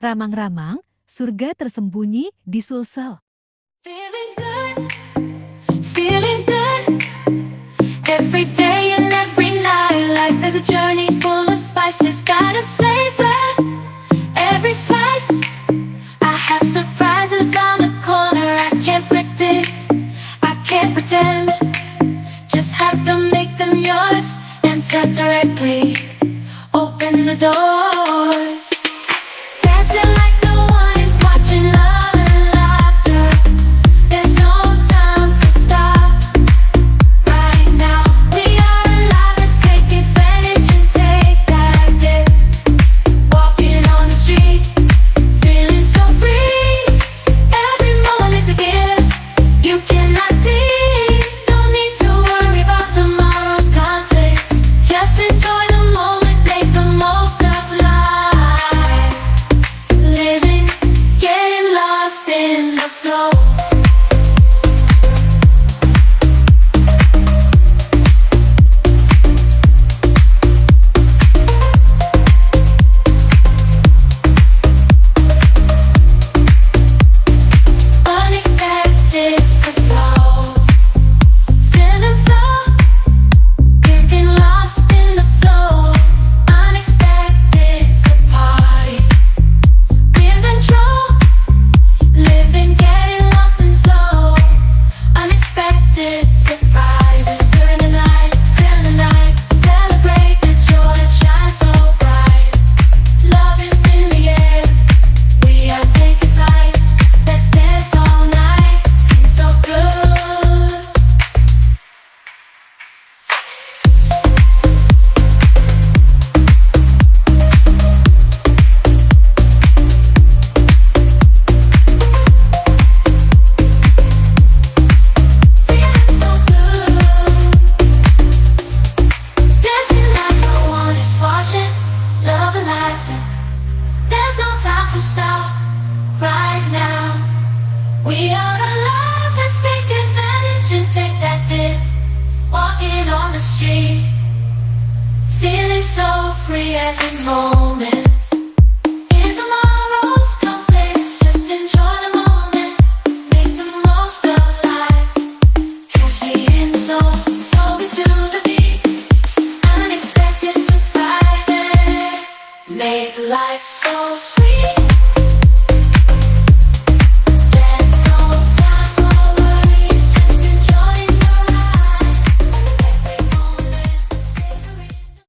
Rammang-Rammang, surga tersembunyi di Sulsel. Feeling good, feeling good. Every day and every night, life is a journey full of spices. Gotta savor every slice. I have surprises on the corner. I can't predict, I can't pretend. Just have to make them yours. Enter directly, open the doors. Dancing like no one is watching, love and laughter. There's no time to stop. Right now, we are alive. Let's take advantage and take that dip. Walking on the street, feeling so free. Every moment is a gift you cannot see. No need to worry about tomorrow's conflicts. Just enjoy the moment, make the most of life. Living, getting lost in the flow. Unexpected to flow. Stand and flow. Getting lost in the flow. Unexpected to party. In control. Living, getting lost in flow. Unexpected surprises during the night. Celebrate the joy that shines so bright. Love is in the air. We are taking flight. Let's dance all night. It's so good. Feeling so good. Dancing like no one is watching. Love and laughter. There's no time to stop. Right now, we are alive. Let's take advantage and take that dip. Walking on the street, feeling so free every moment. In tomorrow's conflicts, just enjoy the moment. Make the most of life. Catch me in the zone, flowing to the beat. Unexpected surprises make life so sweet.